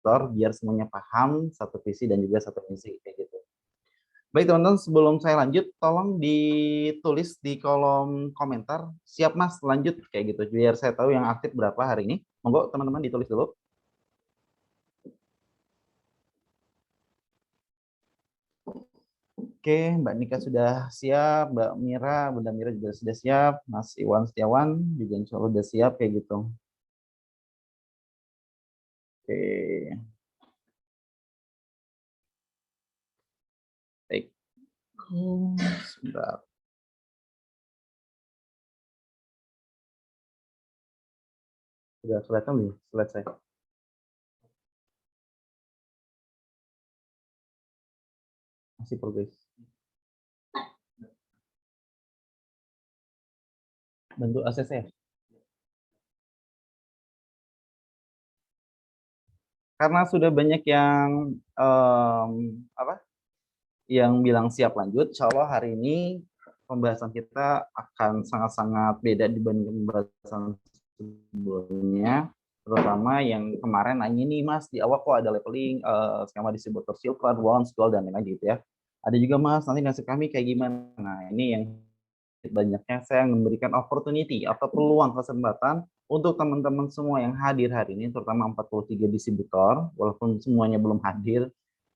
biar semuanya paham satu visi dan juga satu misi kayak gitu. Baik teman-teman, sebelum saya lanjut, tolong ditulis di kolom komentar, siap Mas, lanjut kayak gitu, biar saya tahu yang aktif berapa hari ini. Monggo teman-teman ditulis dulu. Oke, Mbak Nika sudah siap, Mbak Mira, Bunda Mira juga sudah siap, Mas Iwan Setiawan juga insya Allah sudah siap kayak gitu. Oke, baik. Sebentar. Sudah kelihatan belum slide saya? Masih progres. Bentuk ACC ya? Karena sudah banyak yang apa? Yang bilang siap lanjut, insya Allah hari ini pembahasan kita akan sangat-sangat beda dibanding pembahasan sebelumnya, terutama yang kemarin nanya nih Mas, di awal kok ada leveling skema distributor silver, bronze, gold, dan lain-lain gitu ya. Ada juga Mas, nanti nasib kami kayak gimana? Nah ini yang banyaknya saya memberikan opportunity atau peluang kesempatan untuk teman-teman semua yang hadir hari ini, terutama 43 distributor, walaupun semuanya belum hadir,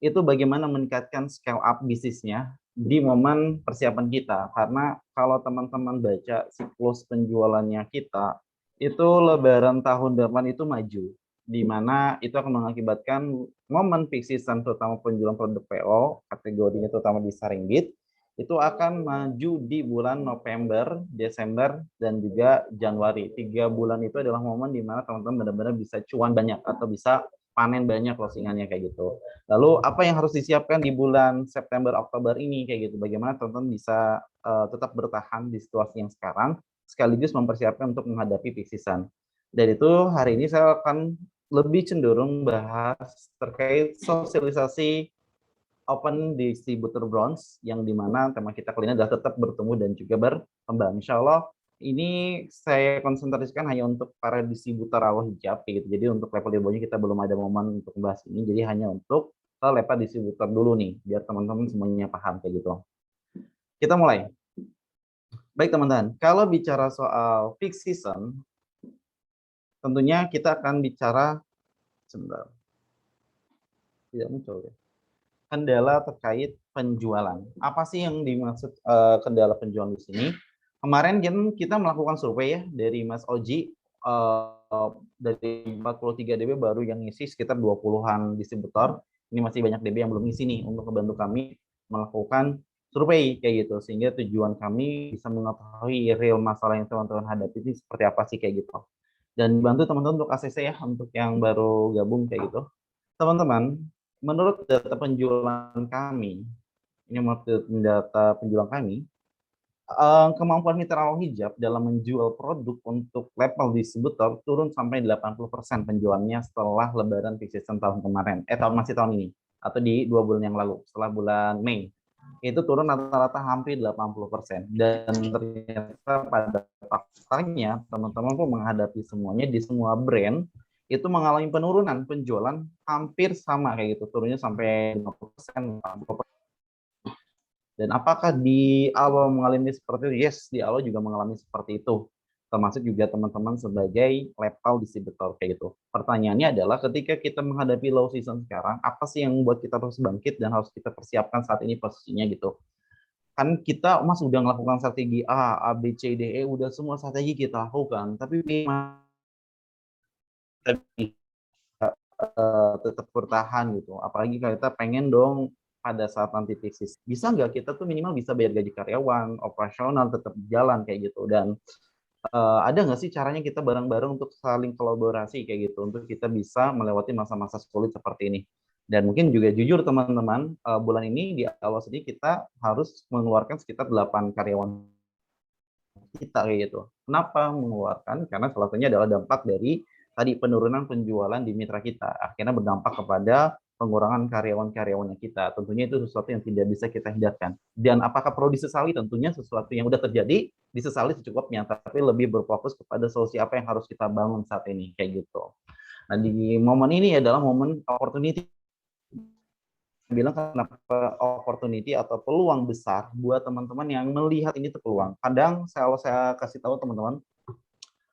itu bagaimana meningkatkan scale up bisnisnya di momen persiapan kita. Karena kalau teman-teman baca siklus penjualannya kita, itu lebaran tahun depan itu maju, di mana itu akan mengakibatkan momen peak season, terutama penjualan produk PO, kategorinya terutama di Saringgit, itu akan maju di bulan November, Desember, dan juga Januari. 3 bulan itu adalah momen di mana teman-teman benar-benar bisa cuan banyak atau bisa panen banyak closingannya kayak gitu. Lalu apa yang harus disiapkan di bulan September, Oktober ini kayak gitu? Bagaimana teman-teman bisa tetap bertahan di situasi yang sekarang, sekaligus mempersiapkan untuk menghadapi peak season. Dan itu hari ini saya akan lebih cenderung bahas terkait sosialisasi open distributor bronze, yang dimana tema kita kali ini adalah tetap bertumbuh dan juga berkembang. Insya Allah ini saya konsentrasikan hanya untuk para distributor awal hijab gitu. Jadi untuk level di bawahnya kita belum ada momen untuk membahas ini. Jadi hanya untuk level distributor dulu nih, biar teman-teman semuanya paham kayak gitu. Kita mulai. Baik teman-teman, kalau bicara soal peak season, tentunya kita akan bicara sebentar. Tidak muncul ya. Kendala terkait penjualan. Apa sih yang dimaksud kendala penjualan di sini? Kemarin kita melakukan survei ya dari Mas Oji, dari 43 DB baru yang ngisi sekitar 20-an distributor. Ini masih banyak DB yang belum ngisi nih, untuk membantu kami melakukan survei kayak gitu, sehingga tujuan kami bisa mengetahui real masalah yang teman-teman hadapi ini seperti apa sih kayak gitu. Dan bantu teman-teman untuk ACC ya, untuk yang baru gabung kayak gitu. Teman-teman, menurut data penjualan kami, ini menurut data penjualan kami, kemampuan mitra awal hijab dalam menjual produk untuk level distributor turun sampai 80% penjualannya setelah lebaran peak season tahun kemarin, tahun ini, atau di 2 bulan yang lalu, setelah bulan Mei. Itu turun rata-rata hampir 80%. Dan ternyata pada faktanya, teman-teman pun menghadapi semuanya di semua brand, itu mengalami penurunan penjualan hampir sama kayak gitu, turunnya sampai 50%, 40%. Dan apakah di Alo mengalami seperti itu? Yes, di Alo juga mengalami seperti itu. Termasuk juga teman-teman sebagai level distributor kayak gitu. Pertanyaannya adalah ketika kita menghadapi low season sekarang, apa sih yang membuat kita terus bangkit dan harus kita persiapkan saat ini posisinya gitu. Kan kita Mas udah melakukan strategi A, B, C, D, E, udah semua strategi kita lakukan, tapi tetap bertahan gitu. Apalagi kalau kita pengen dong pada saat nanti krisis, bisa nggak kita tuh minimal bisa bayar gaji karyawan, operasional tetap jalan kayak gitu. Dan ada nggak sih caranya kita bareng-bareng untuk saling kolaborasi kayak gitu, untuk kita bisa melewati masa-masa sulit seperti ini. Dan mungkin juga jujur teman-teman, bulan ini di awal sedih kita harus mengeluarkan sekitar 8 karyawan kita kayak gitu. Kenapa mengeluarkan? Karena salah satunya adalah dampak dari tadi penurunan penjualan di mitra kita. Akhirnya berdampak kepada pengurangan karyawan-karyawannya kita. Tentunya itu sesuatu yang tidak bisa kita hindarkan. Dan apakah perlu disesali? Tentunya sesuatu yang sudah terjadi disesali secukupnya, tapi lebih berfokus kepada solusi apa yang harus kita bangun saat ini kayak gitu. Nah, di momen ini adalah momen opportunity. Bilang kenapa opportunity atau peluang besar buat teman-teman yang melihat ini tuh peluang. Kadang saya kasih tahu teman-teman,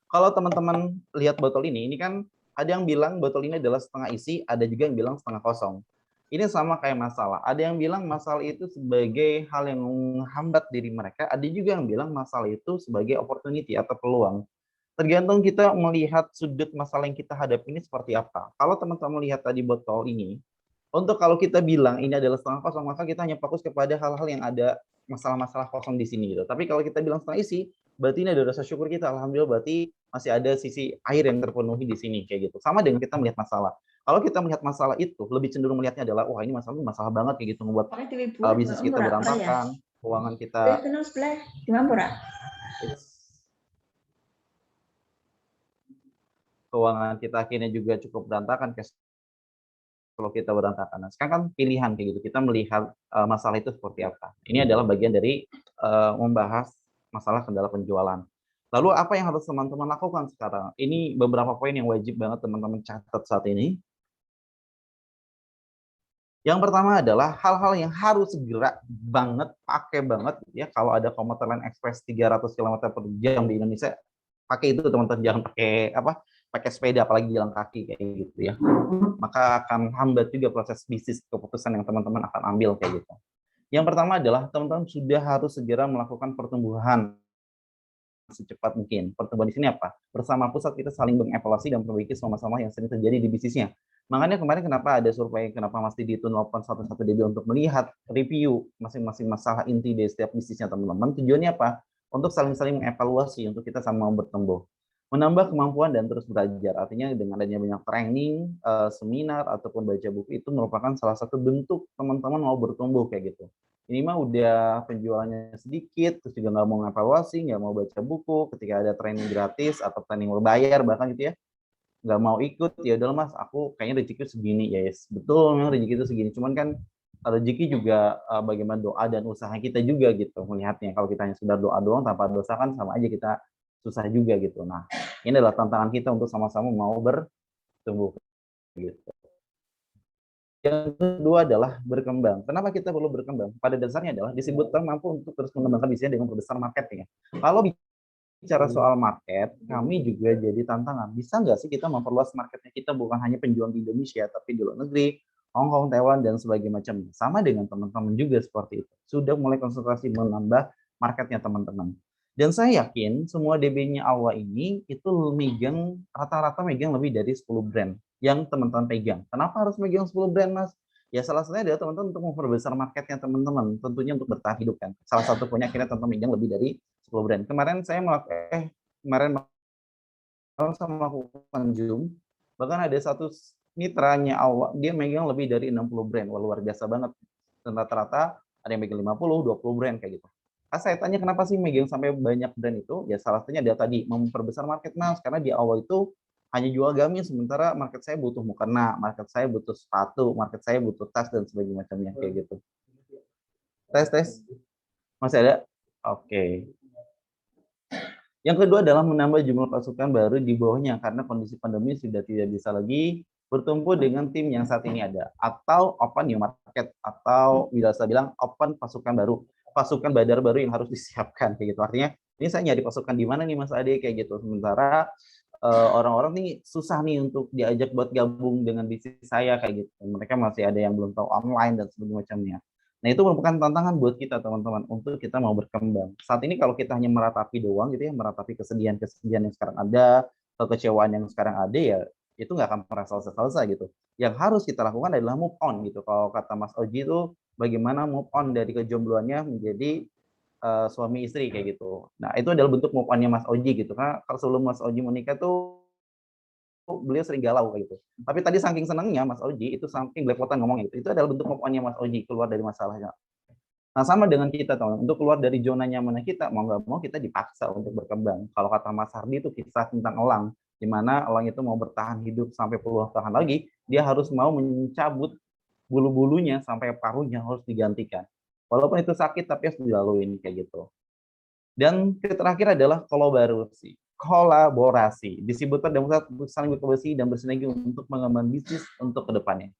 kalau teman-teman lihat botol ini kan ada yang bilang botol ini adalah setengah isi, ada juga yang bilang setengah kosong. Ini sama kayak masalah. Ada yang bilang masalah itu sebagai hal yang menghambat diri mereka, ada juga yang bilang masalah itu sebagai opportunity atau peluang. Tergantung kita melihat sudut masalah yang kita hadapi ini seperti apa. Kalau teman-teman melihat tadi botol ini, untuk kalau kita bilang ini adalah setengah kosong, maka kita hanya fokus kepada hal-hal yang ada masalah-masalah kosong di sini gitu. Tapi kalau kita bilang setengah isi, berarti ini ada rasa syukur kita. Alhamdulillah berarti masih ada sisi air yang terpenuhi di sini kayak gitu. Sama dengan kita melihat masalah. Kalau kita melihat masalah itu, lebih cenderung melihatnya adalah wah ini masalah banget kayak gitu, membuat bisnis kita berantakan, keuangan kita keuangan kita akhirnya juga cukup berantakan, kalau kita berantakan. Nah, sekarang kan pilihan kayak gitu, kita melihat masalah itu seperti apa. Ini adalah bagian dari membahas masalah kendala penjualan. Lalu apa yang harus teman-teman lakukan sekarang? Ini beberapa poin yang wajib banget teman-teman catat saat ini. Yang pertama adalah hal-hal yang harus segera banget, pakai banget ya. Kalau ada komuter lain ekspres 300 km per jam di Indonesia, pakai itu teman-teman, jangan pakai pakai sepeda, apalagi jalan kaki kayak gitu ya. Maka akan hambat juga proses bisnis, keputusan yang teman-teman akan ambil kayak gitu. Yang pertama adalah teman-teman sudah harus segera melakukan pertumbuhan secepat mungkin. Pertumbuhan di sini apa? Bersama pusat kita saling mengevaluasi dan memperbaiki sama-sama yang sering terjadi di bisnisnya. Makanya kemarin kenapa ada survei, kenapa masih di Tune 811 DB untuk melihat review masing-masing masalah inti dari setiap bisnisnya teman-teman. Tujuannya apa? Untuk saling-saling mengevaluasi, untuk kita sama bertumbuh. Menambah kemampuan dan terus belajar. Artinya dengan adanya banyak training, seminar, ataupun baca buku itu merupakan salah satu bentuk teman-teman mau bertumbuh kayak gitu. Ini mah udah penjualannya sedikit, terus juga nggak mau ngevaluasi, nggak mau baca buku, ketika ada training gratis atau training berbayar bahkan gitu ya, nggak mau ikut, ya udah mas, aku kayaknya rezeki segini, ya yes. Betul, memang rezeki itu segini, cuman kan rezeki juga bagaimana doa dan usaha kita juga gitu melihatnya. Kalau kita hanya sekedar doa doang tanpa dosa kan sama aja kita susah juga gitu. Nah, ini adalah tantangan kita untuk sama-sama mau bertumbuh gitu. Yang kedua adalah berkembang. Kenapa kita perlu berkembang? Pada dasarnya adalah disebutkan mampu untuk terus mengembangkan bisnisnya dengan perbesar marketnya. Kalau bicara soal market, kami juga jadi tantangan. Bisa nggak sih kita memperluas marketnya kita bukan hanya penjual di Indonesia, tapi di luar negeri, Hong Kong, Taiwan, dan sebagainya macamnya. Sama dengan teman-teman juga seperti itu. Sudah mulai konsentrasi menambah marketnya teman-teman. Dan saya yakin semua DB-nya awal ini itu megang rata-rata megang lebih dari 10 brand yang teman-teman pegang. Kenapa harus megang 10 brand, Mas? Ya salah satunya adalah teman-teman untuk memperbesar marketnya teman-teman, tentunya untuk bertahan hidup kan. Salah satu punya akhirnya teman-teman megang lebih dari 10 brand. Kemarin saya kemarin saya melakukan Zoom, bahkan ada satu mitranya awal, dia megang lebih dari 60 brand. Wah, luar biasa banget. Dan rata-rata ada yang megang 50, 20 brand kayak gitu. Saya tanya kenapa sih megang sampai banyak brand itu? Ya salah satunya dia tadi memperbesar market, Mas, karena di awal itu hanya jual gamis, sementara market saya butuh mukena, market saya butuh sepatu, market saya butuh tas dan sebagainya macamnya kayak gitu. Tes. Masih ada? Oke. Okay. Yang kedua adalah menambah jumlah pasukan baru di bawahnya karena kondisi pandemi sudah tidak bisa lagi bertumpu dengan tim yang saat ini ada, atau open new market, atau bisa saya bilang open pasukan baru, pasukan badar baru yang harus disiapkan kayak gitu. Artinya ini saya nyari pasukan di mana nih Mas Ade kayak gitu. Sementara orang-orang nih susah nih untuk diajak buat gabung dengan bisnis saya kayak gitu. Mereka masih ada yang belum tahu online dan sebagainya macamnya. Nah, itu merupakan tantangan buat kita teman-teman untuk kita mau berkembang. Saat ini kalau kita hanya meratapi doang gitu ya, meratapi kesedihan-kesedihan yang sekarang ada, kekecewaan yang sekarang ada ya, itu nggak akan pernah selesai-selesai gitu. Yang harus kita lakukan adalah move on gitu. Kalau kata Mas Oji itu bagaimana move on dari kejombloannya menjadi suami istri kayak gitu. Nah, itu adalah bentuk move on-nya Mas Oji gitu. Karena kalau sebelum Mas Oji menikah tuh beliau sering galau kayak gitu. Tapi tadi saking senangnya Mas Oji itu saking belepotan ngomong itu adalah bentuk move on-nya Mas Oji keluar dari masalahnya. Nah, sama dengan kita, teman. Untuk keluar dari zona nyaman kita, mau nggak mau kita dipaksa untuk berkembang. Kalau kata Mas Hardi itu kisah tentang elang, di mana elang itu mau bertahan hidup sampai puluhan tahun lagi, dia harus mau mencabut bulu-bulunya sampai paruhnya harus digantikan. Walaupun itu sakit, tapi harus dilalui kayak gitu. Dan terakhir adalah kolaborasi. kolaborasi. Distributor dan pusat saling berkolaborasi dan bersinergi untuk mengembangkan bisnis untuk kedepannya.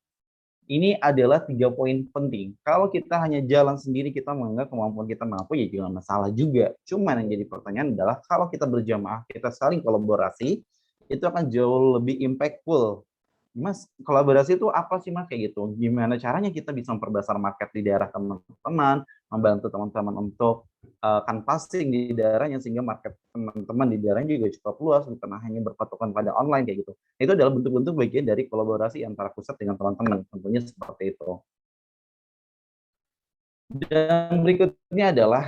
Ini adalah 3 poin penting. Kalau kita hanya jalan sendiri, kita menganggap kemampuan kita mampu, ya jangan masalah juga. Cuman yang jadi pertanyaan adalah kalau kita berjamaah, kita saling kolaborasi, itu akan jauh lebih impactful. Mas, kolaborasi itu apa sih Mas kayak gitu? Gimana caranya kita bisa memperbesar market di daerah teman-teman, membantu teman-teman untuk canvassing di daerahnya sehingga market teman-teman di daerahnya juga cukup luas, bukan hanya berpatokan pada online kayak gitu. Itu adalah bentuk-bentuk bagian dari kolaborasi antara pusat dengan teman-teman, tentunya seperti itu. Dan berikutnya adalah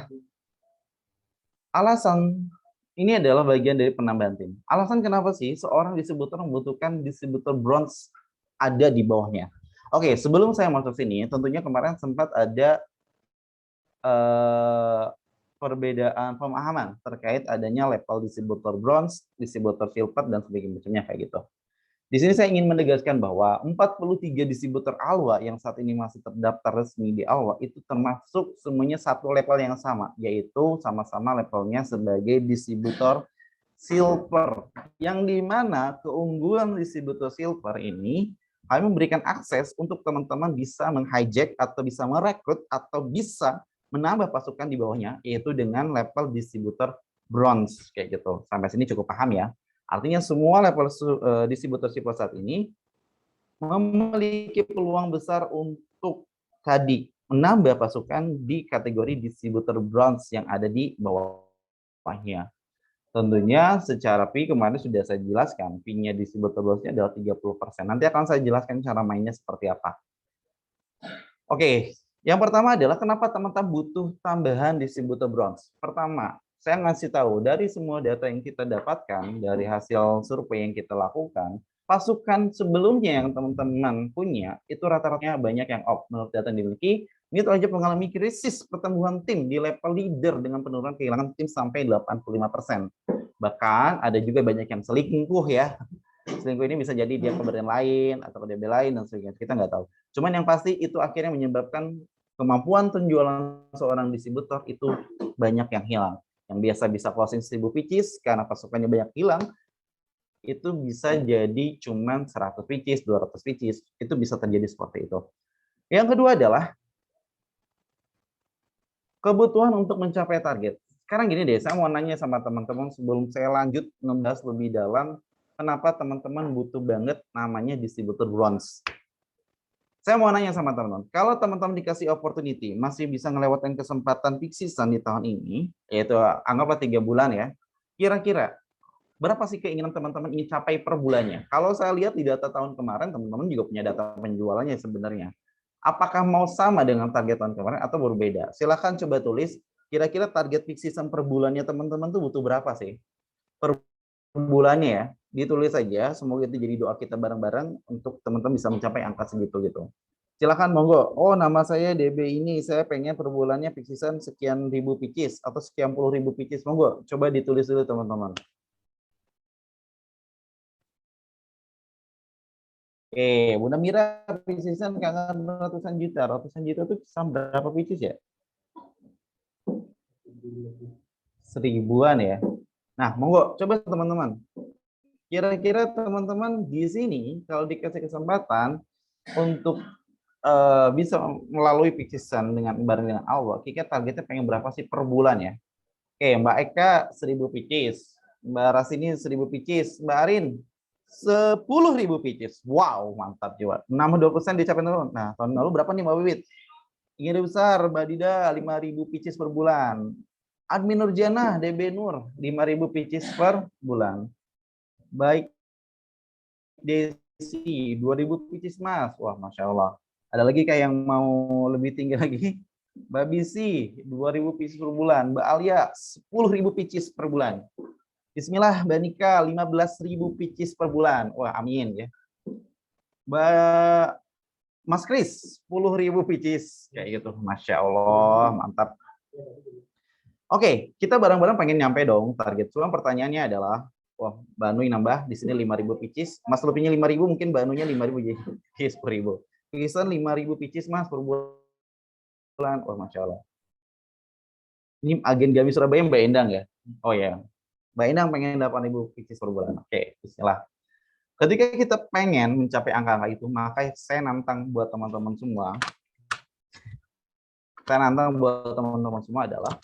alasan, ini adalah bagian dari penambahan tim. Alasan kenapa sih seorang distributor membutuhkan distributor bronze ada di bawahnya? Oke, sebelum saya masuk sini, tentunya kemarin sempat ada perbedaan pemahaman terkait adanya level distributor bronze, distributor silver, dan sebagainya kayak gitu. Di sini saya ingin menegaskan bahwa 43 distributor Alwa yang saat ini masih terdaftar resmi di Alwa itu termasuk semuanya satu level yang sama, yaitu sama-sama levelnya sebagai distributor silver. Yang dimana keunggulan distributor silver ini kami memberikan akses untuk teman-teman bisa menghijack atau bisa merekrut atau bisa menambah pasukan di bawahnya, yaitu dengan level distributor bronze kayak gitu. Sampai sini cukup paham ya? Artinya semua level distributor silver saat ini memiliki peluang besar untuk tadi menambah pasukan di kategori distributor bronze yang ada di bawahnya. Tentunya secara fee kemarin sudah saya jelaskan, fee-nya distributor bronze-nya adalah 30%. Nanti akan saya jelaskan cara mainnya seperti apa. Oke, yang pertama adalah kenapa teman-teman butuh tambahan distributor bronze. Pertama, saya ngasih tahu dari semua data yang kita dapatkan, dari hasil survei yang kita lakukan, pasukan sebelumnya yang teman-teman punya, itu rata-ratanya banyak yang off. Menurut data yang dimiliki, ini aja mengalami krisis pertumbuhan tim di level leader dengan penurunan kehilangan tim sampai 85%. Bahkan ada juga banyak yang selingkuh ya. Selingkuh ini bisa jadi dia ke brand lain atau ke DB lain dan sebagainya. Kita nggak tahu. Cuman yang pasti itu akhirnya menyebabkan kemampuan penjualan seorang distributor itu banyak yang hilang. Yang biasa bisa closing 1000 pieces karena pasukannya banyak hilang, itu bisa jadi cuman 100 pieces, 200 pieces. Itu bisa terjadi seperti itu. Yang kedua adalah kebutuhan untuk mencapai target. Sekarang gini deh, saya mau nanya sama teman-teman sebelum saya lanjut membahas lebih dalam kenapa teman-teman butuh banget namanya distributor bronze. Saya mau nanya sama teman-teman, kalau teman-teman dikasih opportunity, masih bisa ngelewatkan kesempatan peak season di tahun ini, yaitu anggaplah 3 bulan ya, kira-kira berapa sih keinginan teman-teman ini capai per bulannya? Kalau saya lihat di data tahun kemarin, teman-teman juga punya data penjualannya sebenarnya. Apakah mau sama dengan target tahun kemarin atau berbeda? Silahkan coba tulis, kira-kira target peak season per bulannya teman-teman tuh butuh berapa sih? Per bulannya ya, ditulis saja. Semoga itu jadi doa kita bareng-bareng untuk teman-teman bisa mencapai angka segitu gitu. Silakan monggo. Oh, nama saya DB ini, saya pengen per bulannya peak season sekian ribu pieces atau sekian puluh ribu pieces. Monggo, coba ditulis dulu teman-teman. Bunda Mira, peak season kangen ratusan juta. Ratusan juta itu sama berapa pieces ya? Seribuan ya. Nah, monggo coba teman-teman. Kira-kira teman-teman di sini kalau dikasih kesempatan untuk bisa melalui peak season dengan bareng dengan Allah, kira targetnya pengen berapa sih per bulan ya? Oke, Mbak Eka 1000 pieces, Mbak Rasini 1000 pieces, Mbak Arin 10.000 pieces. Wow, mantap jiwa. 62% dicapai tahun. Nah, tahun lalu berapa nih Mbak Wiwit? Ingin lebih besar, Mbak Dida 5.000 pieces per bulan. Admin Nurjana, DB Nur 5.000 pieces per bulan. Baik Desi 2.000 pieces Mas. Wah, Masya Allah. Ada lagi kayak yang mau lebih tinggi lagi. Mbak Bisi 2.000 pieces per bulan. Mbak Alia 10.000 pieces per bulan. Bismillah Mbak Nika 15.000 pieces per bulan. Wah, amin ya. Mbak Mas Kris 10.000 pieces kayak gitu. Masya Allah, mantap. Oke, kita bareng-bareng pengen nyampe dong target. Cuma pertanyaannya adalah, wah, Mbak Nui nambah di sini 5.000 pieces. Mas Lupinya 5.000, mungkin Mbak Nunya 5.000 jadi 10.000. Kisan 5.000 pieces Mas per bulan. Wah, Masya Allah. Ini agen Gami Surabaya Mbak Endang ya? Oh ya. Mbak Inang pengen 8.000 pieces per bulan. Oke, bismillah. Ketika kita pengen mencapai angka-angka itu, maka saya nantang buat teman-teman semua. Adalah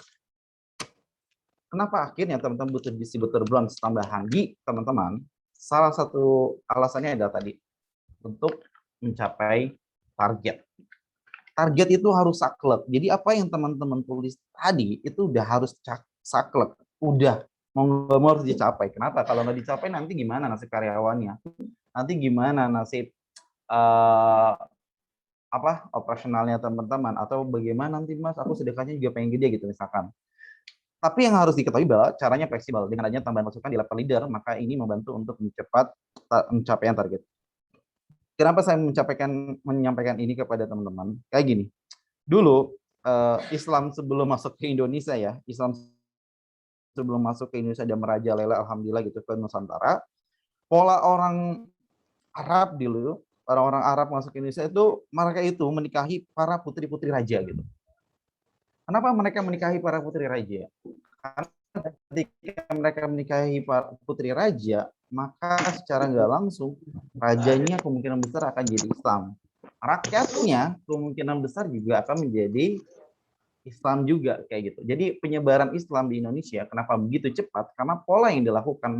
kenapa akhirnya teman-teman butuh distributor bronze tambahan di teman-teman? Salah satu alasannya adalah tadi untuk mencapai target. Target itu harus saklek. Jadi apa yang teman-teman tulis tadi itu udah harus saklek. Udah mau harus dicapai. Kenapa? Kalau nggak dicapai nanti gimana nasib karyawannya? Nanti gimana nasib operasionalnya teman-teman, atau bagaimana nanti Mas aku sedekahnya juga pengen gede gitu misalkan. Tapi yang harus diketahui bahwa caranya fleksibel. Dengan adanya tambahan masukan di level leader, maka ini membantu untuk mencepat pencapaian target. Kenapa saya menyampaikan ini kepada teman-teman? Kayak gini. Dulu Islam sebelum masuk ke Indonesia ya, Islam sebelum masuk ke Indonesia dan merajalela alhamdulillah gitu ke Nusantara, pola orang Arab dulu, orang-orang Arab masuk ke Indonesia itu mereka itu menikahi para putri-putri raja gitu. Kenapa mereka menikahi para putri raja? Karena ketika mereka menikahi para putri raja, maka secara nggak langsung rajanya kemungkinan besar akan jadi Islam. Rakyatnya kemungkinan besar juga akan menjadi Islam juga kayak gitu. Jadi penyebaran Islam di Indonesia kenapa begitu cepat? Karena pola yang dilakukan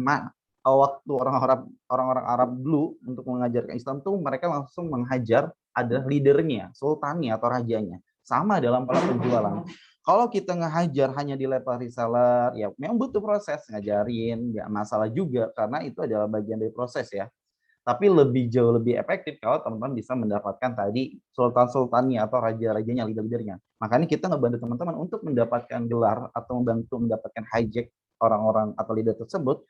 waktu orang-orang Arab dulu untuk mengajarkan Islam tuh mereka langsung menghajar ada leadernya, sultannya atau rajanya. Sama dalam pola penjualan. Kalau kita ngehajar hanya di level reseller, ya memang butuh proses ngajarin, nggak masalah juga karena itu adalah bagian dari proses ya. Tapi jauh lebih efektif kalau teman-teman bisa mendapatkan tadi sultan-sultannya atau raja-rajanya, leader-leadernya. Makanya kita ngebantu teman-teman untuk mendapatkan gelar atau membantu mendapatkan hijack orang-orang atau leader tersebut.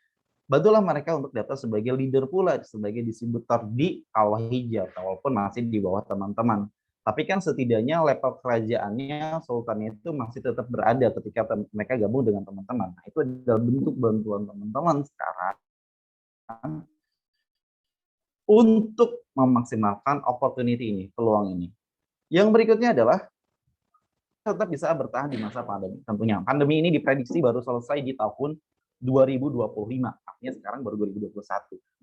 Bantulah mereka untuk daftar sebagai leader pula, sebagai distributor di Al Hijab, walaupun masih di bawah teman-teman. Tapi kan setidaknya level kerajaannya, sultannya itu masih tetap berada ketika mereka gabung dengan teman-teman. Nah, itu adalah bentuk bantuan teman-teman sekarang untuk memaksimalkan opportunity ini, peluang ini. Yang berikutnya adalah tetap bisa bertahan di masa pandemi. Tentunya pandemi ini diprediksi baru selesai di tahun 2025. Artinya sekarang baru 2021.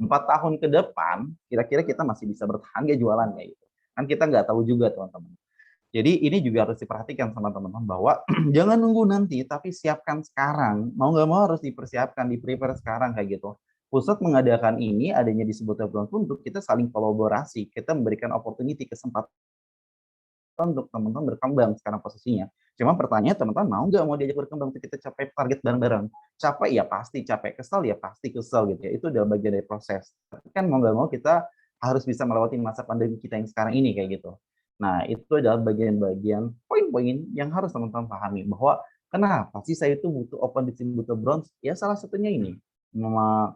4 tahun ke depan, kira-kira kita masih bisa bertahan nggak jualan kayak gitu. Kan kita nggak tahu juga teman-teman. Jadi ini juga harus diperhatikan sama teman-teman bahwa jangan nunggu nanti, tapi siapkan sekarang. Mau nggak mau harus dipersiapkan, di-prepare sekarang kayak gitu. Pusat mengadakan ini adanya disebut untuk kita saling kolaborasi, kita memberikan opportunity, kesempatan untuk teman-teman berkembang sekarang posisinya. Cuma pertanyaan teman-teman mau diajak berkembang untuk kita capai target bareng-bareng. Capek ya pasti capek, kesel ya pasti kesel gitu ya. Itu udah bagian dari proses. Tapi kan mau nggak mau kita harus bisa melewati masa pandemi kita yang sekarang ini kayak gitu. Nah, itu adalah bagian-bagian poin-poin yang harus teman-teman pahami bahwa kenapa sih saya itu butuh open distributor bronze? Ya salah satunya ini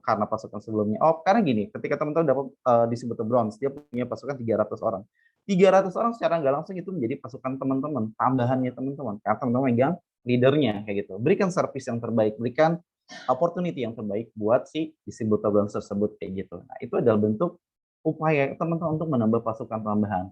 karena pasukan sebelumnya. Oh, karena gini, ketika teman-teman dapat distributor bronze, dia punya pasukan 300 orang. 300 orang secara nggak langsung itu menjadi pasukan teman-teman, tambahannya teman-teman. Karena teman-teman megang leadernya kayak gitu. Berikan service yang terbaik, berikan opportunity yang terbaik buat si distributor bronze tersebut kayak gitu. Nah, itu adalah bentuk upaya teman-teman untuk menambah pasukan tambahan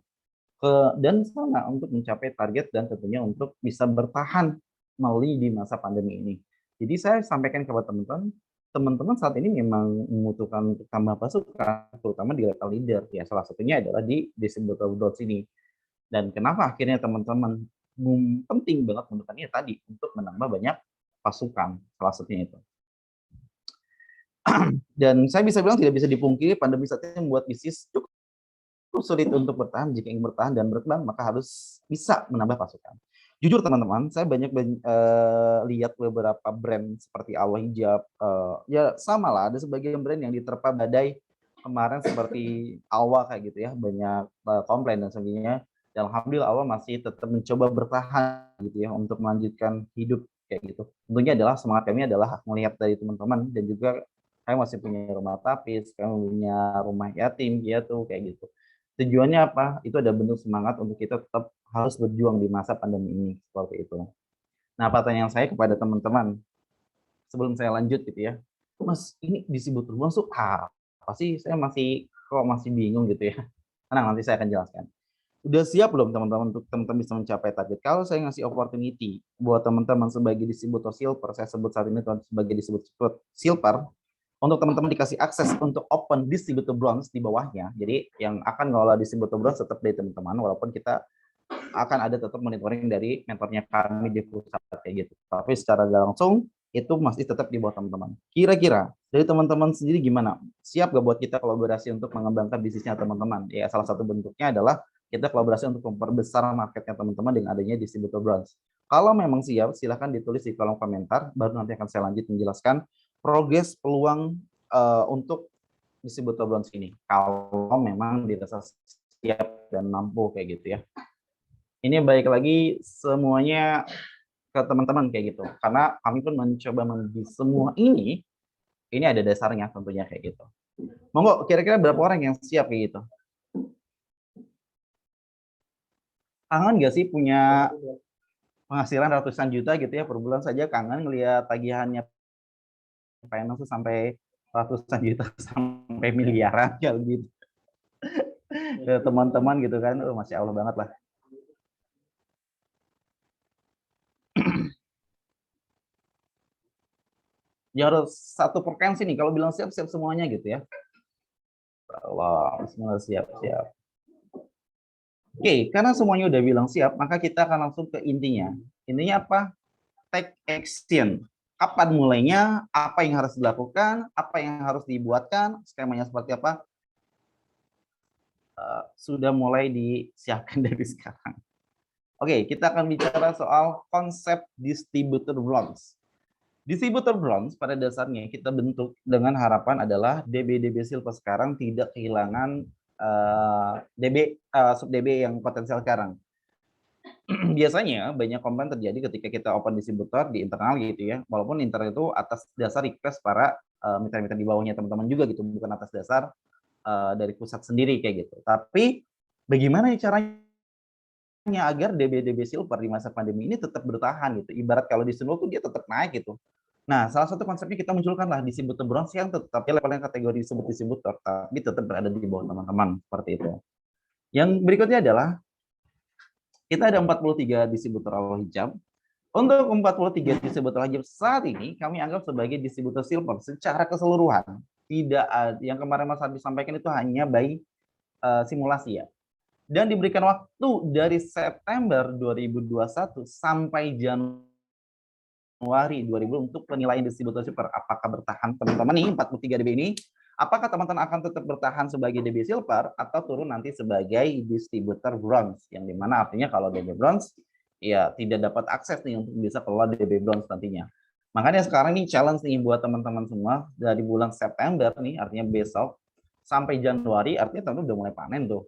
dan sama untuk mencapai target dan tentunya untuk bisa bertahan melalui di masa pandemi ini. Jadi saya sampaikan kepada teman-teman, teman-teman saat ini memang membutuhkan tambah pasukan, terutama di level leader. Ya salah satunya adalah di distributor dots ini. Dan kenapa akhirnya teman-teman penting banget membutuhkannya tadi untuk menambah banyak pasukan, salah satunya itu. Dan saya bisa bilang tidak bisa dipungkiri pandemi saat ini membuat bisnis cukup sulit untuk bertahan. Jika ingin bertahan dan berkembang, maka harus bisa menambah pasukan. Jujur teman-teman, saya banyak lihat beberapa brand seperti Al Hijab, ya sama lah, ada sebagian brand yang diterpa badai kemarin seperti Alwa kayak gitu ya, banyak komplain dan sebagainya. Dan alhamdulillah Alwa masih tetap mencoba bertahan gitu ya untuk melanjutkan hidup kayak gitu. Tentunya adalah semangat kami adalah melihat dari teman-teman dan juga saya masih punya rumah tapis, kami punya rumah yatim gitu kayak gitu. Tujuannya apa? Itu ada bentuk semangat untuk kita tetap harus berjuang di masa pandemi ini, seperti itu. Nah, pertanyaan saya kepada teman-teman, sebelum saya lanjut gitu ya, Mas, ini distributor masuk apa sih? Saya masih bingung gitu ya. Tenang, nanti saya akan jelaskan. Udah siap belum teman-teman untuk teman-teman bisa mencapai target? Kalau saya ngasih opportunity buat teman-teman sebagai distributor silver, saya sebut saat ini sebagai distributor silver, untuk teman-teman dikasih akses untuk open distributor bronze di bawahnya. Jadi yang akan ngelola distributor bronze tetap dari teman-teman, walaupun kita akan ada tetap monitoring dari mentornya kami di pusat kayak gitu. Tapi secara langsung itu masih tetap di bawah teman-teman. Kira-kira dari teman-teman sendiri gimana? Siap gak buat kita kolaborasi untuk mengembangkan bisnisnya teman-teman? Ya salah satu bentuknya adalah kita kolaborasi untuk memperbesar marketnya teman-teman dengan adanya distributor bronze. Kalau memang siap, silahkan ditulis di kolom komentar. Baru nanti akan saya lanjut menjelaskan progres peluang untuk distributor bronze ini. Kalau memang dirasa siap dan mampu kayak gitu ya. Ini baik lagi semuanya ke teman-teman kayak gitu. Karena kami pun mencoba menuju semua ini ada dasarnya tentunya kayak gitu. Monggo, kira-kira berapa orang yang siap kayak gitu? Kangen nggak sih punya penghasilan ratusan juta gitu ya per bulan saja, kangen ngelihat tagihannya finance sampai ratusan juta sampai miliaran ya gitu. Teman-teman gitu kan, masya Allah banget lah. Ya harus satu frekuensi nih, kalau bilang siap, siap semuanya gitu ya. Allah, bismillah, siap. Oke, karena semuanya udah bilang siap, maka kita akan langsung ke intinya. Intinya apa? Take action. Kapan mulainya? Apa yang harus dilakukan? Apa yang harus dibuatkan? Skemanya seperti apa? Sudah mulai disiapkan dari sekarang. Oke, kita akan bicara soal konsep distributor bronze. Distributor bronze pada dasarnya kita bentuk dengan harapan adalah DB-DB silver sekarang tidak kehilangan sub-DB yang potensial sekarang. Biasanya banyak komplain terjadi ketika kita open distributor di internal gitu ya, walaupun internal itu atas dasar request para mitra-mitra di bawahnya teman-teman juga gitu, bukan atas dasar dari pusat sendiri kayak gitu. Tapi bagaimana caranya agar DB-DB silver di masa pandemi ini tetap bertahan gitu. Ibarat kalau di Sunwolf tuh dia tetap naik gitu. Nah, salah satu konsepnya kita munculkan lah distributor bronze yang tetap levelnya kategori disebut distributor, tapi tetap berada di bawah teman-teman seperti itu. Yang berikutnya adalah kita ada 43 distributor awal hijab. Untuk 43 distributor hijab saat ini kami anggap sebagai distributor silver secara keseluruhan. Tidak ada, yang kemarin Mas Habib sampaikan itu hanya by simulasi ya. Dan diberikan waktu dari September 2021 sampai Januari 2020 untuk penilaian distributor silver. Apakah bertahan teman-teman nih 43 DB ini? Apakah teman-teman akan tetap bertahan sebagai DB silver atau turun nanti sebagai distributor bronze? Yang dimana artinya kalau DB bronze ya tidak dapat akses nih untuk bisa keluar DB bronze nantinya. Makanya sekarang nih challenge nih buat teman-teman semua dari bulan September nih, artinya besok sampai Januari, artinya teman-teman udah mulai panen tuh.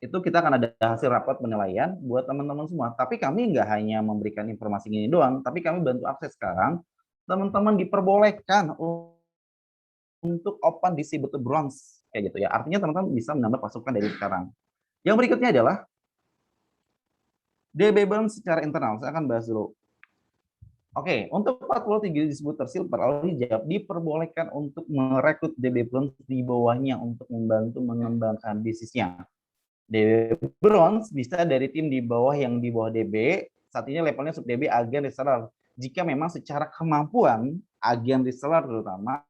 Itu kita akan ada hasil rapat penilaian buat teman-teman semua. Tapi kami nggak hanya memberikan informasi ini doang, tapi kami bantu akses sekarang. Teman-teman diperbolehkan untuk open distributor bronze kayak gitu ya. Artinya teman-teman bisa menambah pasukan dari sekarang. Yang berikutnya adalah DB bronze secara internal. Saya akan bahas dulu. Oke, untuk 43 distributor silver atau hijab diperbolehkan untuk merekrut DB bronze di bawahnya untuk membantu mengembangkan bisnisnya. DB bronze bisa dari tim di bawah yang di bawah DB, saat ini levelnya sub DB, agen, reseller. Jika memang secara kemampuan agen reseller terutama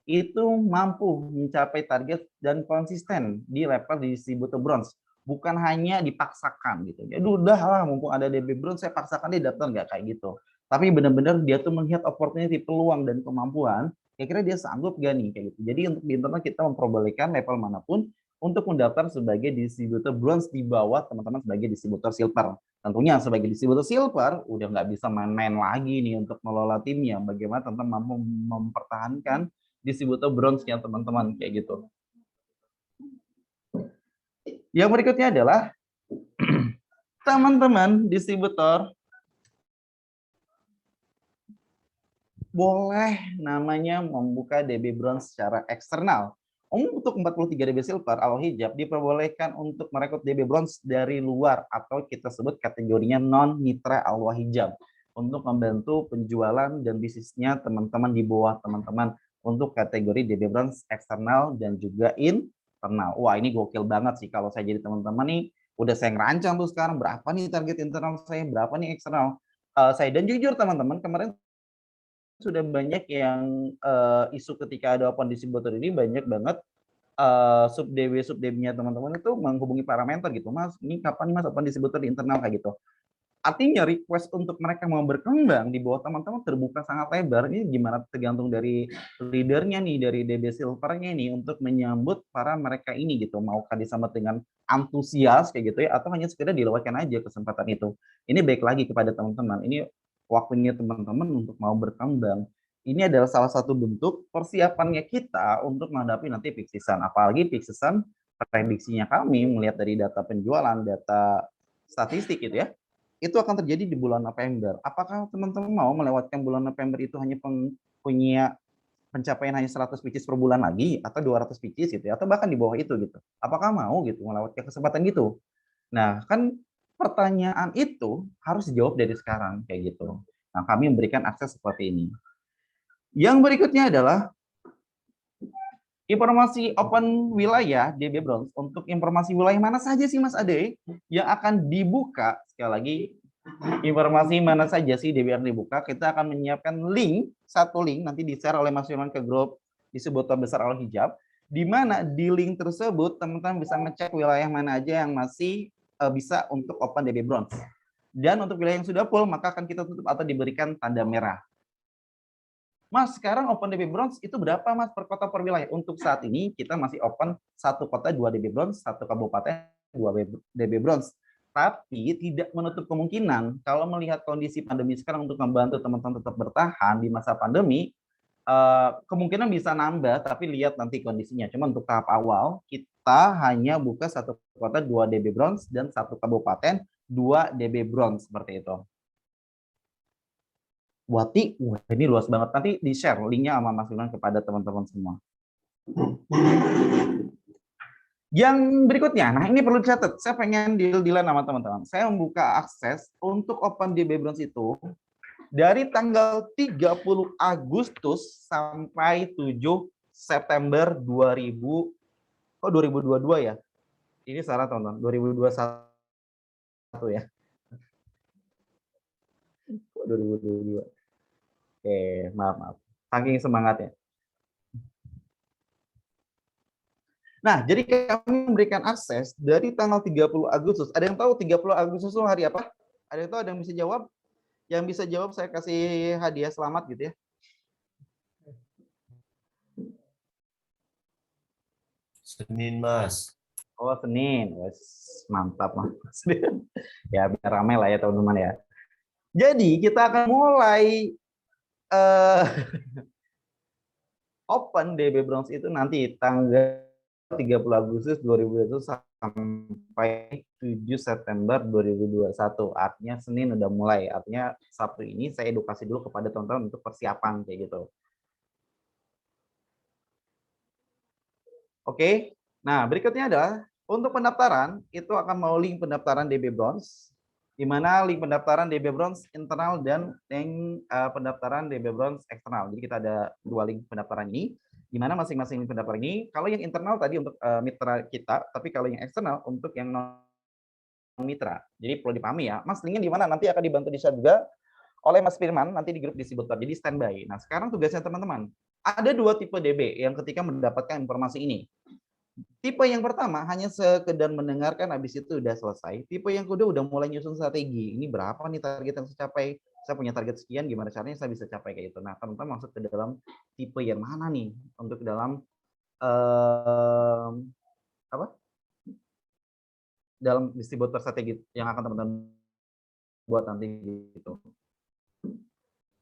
itu mampu mencapai target dan konsisten di level distributor bronze, bukan hanya dipaksakan gitu. Jadi udahlah mumpung ada DB bronze saya paksakan dia daftar, nggak kayak gitu. Tapi benar-benar dia tuh melihat opportunity, peluang dan kemampuan, kira-kira dia sanggup gak nih kayak gitu. Jadi untuk di internal kita memperbolehkan level manapun untuk mendaftar sebagai distributor bronze di bawah teman-teman sebagai distributor silver. Tentunya sebagai distributor silver udah nggak bisa main-main lagi nih untuk mengelola timnya. Bagaimana teman-teman mampu mempertahankan distributor bronze-nya teman-teman kayak gitu. Yang berikutnya adalah teman-teman distributor boleh namanya membuka DB bronze secara eksternal. Untuk 43 DB silver atau hijab diperbolehkan untuk merekrut DB bronze dari luar atau kita sebut kategorinya non mitra alwa hijab untuk membantu penjualan dan bisnisnya teman-teman di bawah teman-teman untuk kategori DB bronze eksternal dan juga internal. Wah, ini gokil banget sih kalau saya jadi teman-teman nih Udah saya ngerancang tuh sekarang berapa nih target internal saya, berapa nih eksternal saya. Dan jujur teman-teman, kemarin sudah banyak yang isu ketika ada open distributor ini, banyak banget sub-DB-nya teman-teman itu menghubungi parameter gitu, Mas, ini kapan nih Mas open distributor di internal kayak gitu. Artinya request untuk mereka mau berkembang di bawah teman-teman terbuka sangat lebar. Ini gimana tergantung dari leadernya nih, dari DB Silvernya nih untuk menyambut para mereka ini gitu. Maukah disambut dengan antusias kayak gitu ya, atau hanya sekedar dilewatkan aja kesempatan itu. Ini baik lagi kepada teman-teman. Ini waktunya teman-teman untuk mau berkembang. Ini adalah salah satu bentuk persiapannya kita untuk menghadapi nanti peak season. Apalagi peak season, prediksinya kami melihat dari data penjualan, data statistik gitu ya, itu akan terjadi di bulan November. Apakah teman-teman mau melewatkan bulan November itu hanya punya pencapaian hanya 100 pitches per bulan lagi, atau 200 pitches gitu ya, atau bahkan di bawah itu gitu. Apakah mau gitu melewatkan kesempatan gitu? Nah, kan pertanyaan itu harus dijawab dari sekarang kayak gitu. Nah, kami memberikan akses seperti ini. Yang berikutnya adalah informasi open wilayah DB Bronze. Untuk informasi wilayah mana saja sih Mas Ade yang akan dibuka? Sekali lagi, informasi mana saja sih DBR dibuka, kita akan menyiapkan link, satu link nanti di-share oleh Mas Firman ke grup disebut besar Al Hijab, di mana di link tersebut teman-teman bisa ngecek wilayah mana aja yang masih bisa untuk open DB Bronze. Dan untuk wilayah yang sudah full, maka akan kita tutup atau diberikan tanda merah. Mas, sekarang open DB Bronze itu berapa Mas per kota per wilayah? Untuk saat ini kita masih open 1 kota 2 DB Bronze, 1 kabupaten 2 DB Bronze. Tapi tidak menutup kemungkinan kalau melihat kondisi pandemi sekarang untuk membantu teman-teman tetap bertahan di masa pandemi, kemungkinan bisa nambah, tapi lihat nanti kondisinya. Cuma untuk tahap awal kita hanya buka 1 kota 2 DB Bronze dan 1 kabupaten 2 DB Bronze seperti itu. Wati, wah ini luas banget. Nanti di-share linknya sama Mas Firman kepada teman-teman semua. Yang berikutnya, nah ini perlu dicatat. Saya pengen deal-dealan sama teman-teman. Saya membuka akses untuk Open DB Bronze itu dari tanggal 30 Agustus sampai 7 September 2000. Oh 2022 ya? Ini salah teman-teman, 2021 ya. 2022. Oke, maaf. Saking semangatnya. Nah, jadi kami memberikan akses dari tanggal 30 Agustus. Ada yang tahu 30 Agustus itu hari apa? Ada yang tahu, ada yang bisa jawab? Yang bisa jawab saya kasih hadiah selamat gitu ya. Senin, Mas. Oh, Senin. Wes, mantap, Mas. Ya, biar ramai lah ya, teman-teman ya. Jadi, kita akan mulai Open DB Bronze itu nanti tanggal 30 Agustus 2021 sampai 7 September 2021. Artinya Senin udah mulai. Artinya Sabtu ini saya edukasi dulu kepada teman-teman untuk persiapan kayak gitu. Oke. Nah, berikutnya adalah untuk pendaftaran, itu akan mau link pendaftaran DB Bronze, di mana link pendaftaran DB Bronze internal dan link pendaftaran DB Bronze eksternal. Jadi kita ada 2 link pendaftaran ini, di mana masing-masing link pendaftaran ini, kalau yang internal tadi untuk mitra kita, tapi kalau yang eksternal untuk yang non mitra. Jadi perlu dipahami ya, Mas, linknya di mana? Nanti akan dibantu di-share juga oleh Mas Firman nanti di grup distributor. Jadi standby. Nah, sekarang tugasnya teman-teman. Ada 2 tipe DB yang ketika mendapatkan informasi ini. Tipe yang pertama hanya sekedar mendengarkan, habis itu udah selesai. Tipe yang kedua udah mulai nyusun strategi. Ini berapa nih target yang saya capai? Saya punya target sekian, gimana caranya saya bisa capai kayak gitu. Nah, teman-teman masuk ke dalam tipe yang mana nih? Untuk dalam apa? Dalam distributor strategi yang akan teman-teman buat nanti gitu.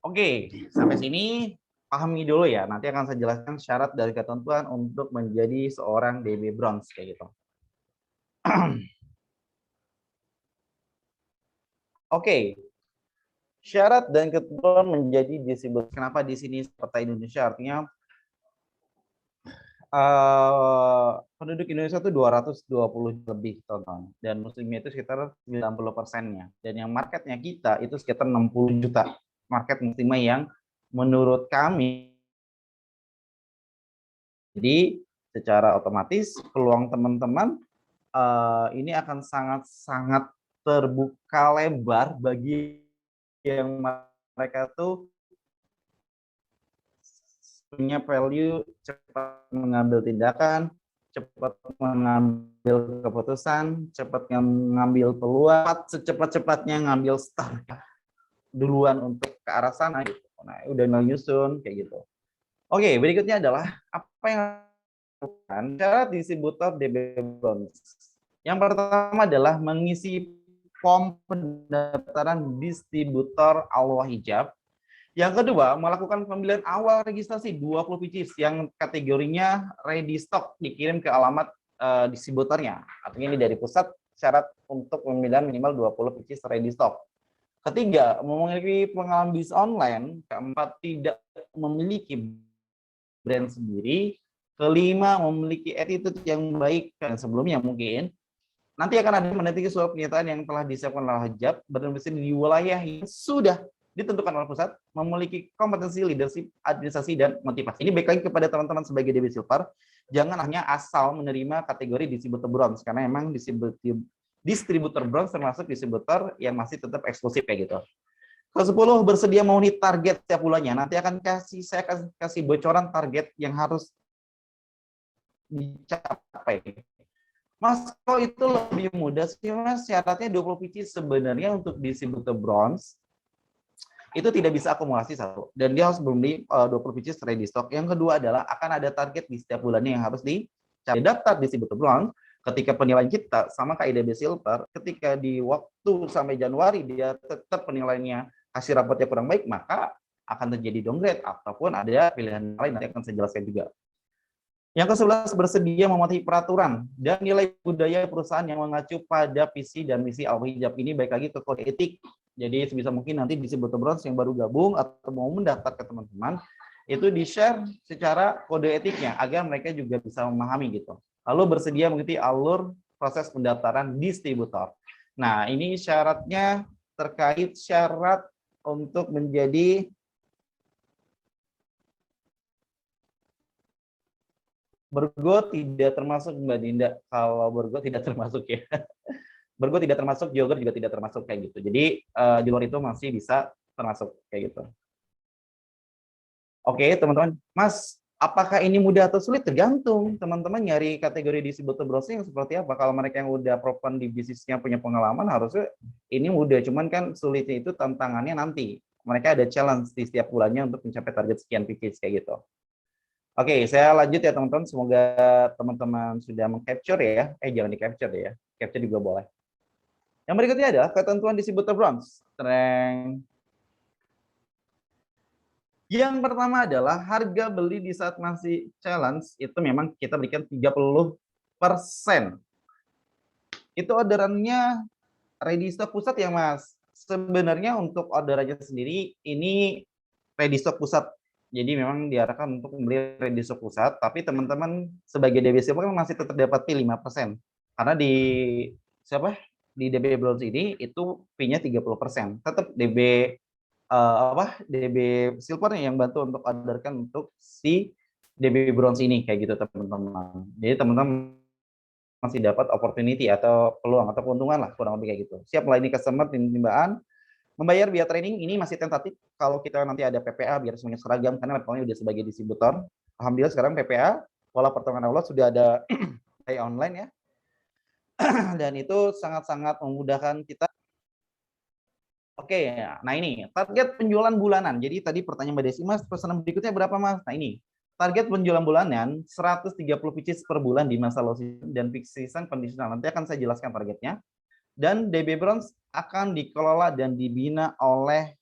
Oke, sampai sini pahami dulu ya. Nanti akan saya jelaskan syarat dari ketentuan untuk menjadi seorang DB Bronze kayak gitu. Oke. Syarat dan ketentuan menjadi distributor. Kenapa di sini seperti Indonesia? Artinya penduduk Indonesia itu 220 lebih total, dan muslimnya itu sekitar 90%-nya. Dan yang marketnya kita itu sekitar 60 juta market muslimah yang menurut kami. Jadi secara otomatis peluang teman-teman ini akan sangat-sangat terbuka lebar bagi yang mereka tuh punya value cepat mengambil tindakan, cepat mengambil keputusan, cepat mengambil peluang, secepat-cepatnya ngambil start duluan untuk ke arah sana gitu. Nah, udah nyusun kayak gitu. Oke, berikutnya adalah apa yang dilakukan cara distributor DB Bronze. Yang pertama adalah mengisi form pendaftaran distributor awal hijab. Yang kedua, melakukan pembelian awal registrasi 20 pieces yang kategorinya ready stock dikirim ke alamat distributornya. Artinya ini dari pusat syarat untuk pembelian minimal 20 pieces ready stock. Ketiga, memiliki pengalaman bisnis online. Keempat, tidak memiliki brand sendiri. Kelima, memiliki attitude yang baik dan sebelumnya mungkin. Nanti akan ada menanti surat pernyataan yang telah disiapkan oleh hijab berdomisili di wilayah yang sudah ditentukan oleh pusat, memiliki kompetensi leadership, administrasi, dan motivasi. Ini baik lagi kepada teman-teman sebagai DB Silver, jangan hanya asal menerima kategori distributor bronze, karena memang distributor bronze termasuk distributor yang masih tetap eksklusif kayak gitu. Ke-10, bersedia memenuhi target setiap bulannya. Nanti saya akan kasih bocoran target yang harus dicapai. Mas, kalau itu lebih mudah sih, Mas. Syaratnya 20 pieces sebenarnya untuk distributor bronze itu tidak bisa akumulasi satu. Dan dia harus membeli 20 pieces ready stock. Yang kedua adalah akan ada target di setiap bulannya yang harus dicapai. Daftar distributor bronze, ketika penilaian kita sama kayak DB Silver, ketika di waktu sampai Januari dia tetap penilaiannya hasil rapotnya kurang baik, maka akan terjadi downgrade ataupun ada pilihan lain, nanti akan saya jelaskan juga. Yang ke-11, bersedia mematuhi peraturan dan nilai budaya perusahaan yang mengacu pada visi dan misi Al-Hijab. Ini baik lagi ke kode etik. Jadi sebisa mungkin nanti distributor bronze yang baru gabung atau mau mendaftar ke teman-teman, itu di-share secara kode etiknya agar mereka juga bisa memahami gitu. Lalu bersedia mengikuti alur proses pendaftaran distributor. Nah, ini syaratnya terkait syarat untuk menjadi Bergo tidak termasuk Mbak Dinda. Kalau Bergo tidak termasuk ya. Bergo tidak termasuk, jogger juga tidak termasuk kayak gitu. Jadi di luar itu masih bisa termasuk kayak gitu. Oke, teman-teman. Mas, apakah ini mudah atau sulit? Tergantung teman-teman nyari kategori distributor browsing yang seperti apa. Kalau mereka yang udah proven di bisnisnya punya pengalaman, harusnya ini mudah. Cuman kan sulitnya itu tantangannya nanti. Mereka ada challenge di setiap bulannya untuk mencapai target sekian pieces kayak gitu. Oke, saya lanjut ya teman-teman. Semoga teman-teman sudah meng-capture ya. Jangan di-capture ya. Capture juga boleh. Yang berikutnya adalah ketentuan distributor bronze. Yang pertama adalah harga beli di saat masih challenge itu memang kita berikan 30%. Itu orderannya ready stock pusat ya Mas. Sebenarnya untuk orderannya sendiri ini ready stock pusat. Jadi memang diarahkan untuk membeli ready stock pusat, tapi teman-teman sebagai DB Silver kan masih tetap dapat fee 5%. Karena di DB Bronze ini itu fee-nya 30%. Tetap DB Silver yang bantu untuk orderkan untuk si DB Bronze ini kayak gitu teman-teman. Jadi teman-teman masih dapat opportunity atau peluang atau keuntungan lah kurang lebih kayak gitu. Siap melayani customer timbaan. Membayar biaya training ini masih tentatif. Kalau kita nanti ada PPA biar semuanya seragam karena levelnya udah sebagai distributor. Alhamdulillah sekarang PPA pola pertemuan Allah sudah ada kayak online ya. Dan itu sangat-sangat memudahkan kita. Oke, nah ini target penjualan bulanan. Jadi tadi pertanyaan Mbak Desi, Mas, pesanan berikutnya berapa Mas? Nah ini target penjualan bulanan 130 pieces per bulan di masa low season dan peak season kondisional. Nanti akan saya jelaskan targetnya. Dan DB Bronze akan dikelola dan dibina oleh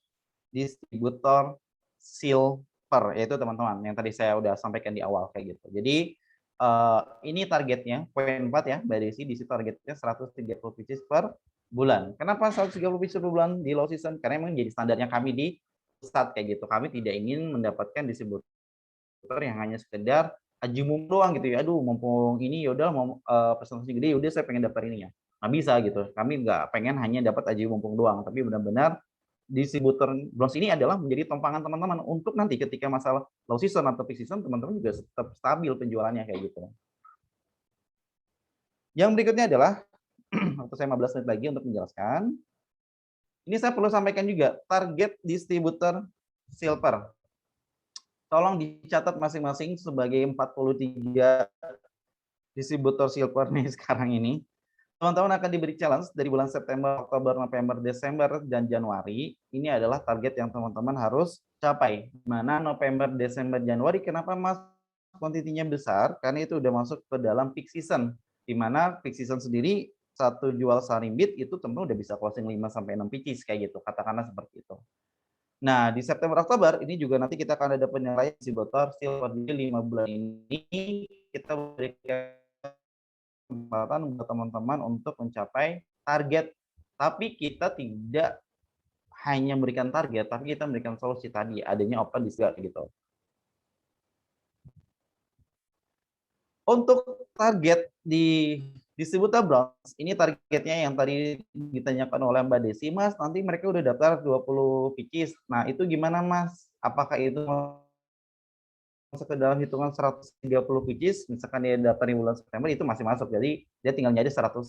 distributor silver, yaitu teman-teman yang tadi saya udah sampaikan di awal kayak gitu. Jadi ini targetnya, poin 4 ya Mbak Desi, di situ targetnya 130 pieces per bulan. Kenapa 130 pieces per bulan di low season? Karena memang jadi standarnya kami di pusat kayak gitu. Kami tidak ingin mendapatkan distributor yang hanya sekedar aji mumpung doang gitu ya. Aduh, mumpung ini yaudah mau presentasi gede, yaudah saya pengen daftar ini ya. Nggak bisa gitu. Kami nggak pengen hanya dapat aji mumpung doang, tapi benar-benar distributor bronze ini adalah menjadi tumpangan teman-teman untuk nanti ketika masalah low season atau peak season teman-teman juga tetap stabil penjualannya kayak gitu. Yang berikutnya adalah, waktu saya 15 menit lagi untuk menjelaskan. Ini saya perlu sampaikan juga, target distributor silver. Tolong dicatat masing-masing sebagai 43 distributor silver nih sekarang ini. Teman-teman akan diberi challenge dari bulan September, Oktober, November, Desember, dan Januari. Ini adalah target yang teman-teman harus capai. Mana November, Desember, Januari, kenapa Mas kuantitinya besar? Karena itu udah masuk ke dalam peak season. Di mana peak season sendiri, satu jual sehari bid itu teman udah bisa closing 5-6 pieces kayak gitu. Katakanlah seperti itu. Nah, di September, Oktober, ini juga nanti kita akan ada penilaian distributor silver. Jadi 5 bulan ini kita berikan kesempatan buat teman-teman untuk mencapai target. Tapi kita tidak hanya memberikan target, tapi kita memberikan solusi tadi, adanya open discount gitu. Untuk target di distributor bronze, ini targetnya yang tadi ditanyakan oleh Mbak Desi, Mas, nanti mereka udah daftar 20 pieces. Nah, itu gimana, Mas? Apakah itu masuk ke dalam hitungan 130 pieces, misalkan dia daftar di bulan September, itu masih masuk. Jadi dia tinggal nyari 110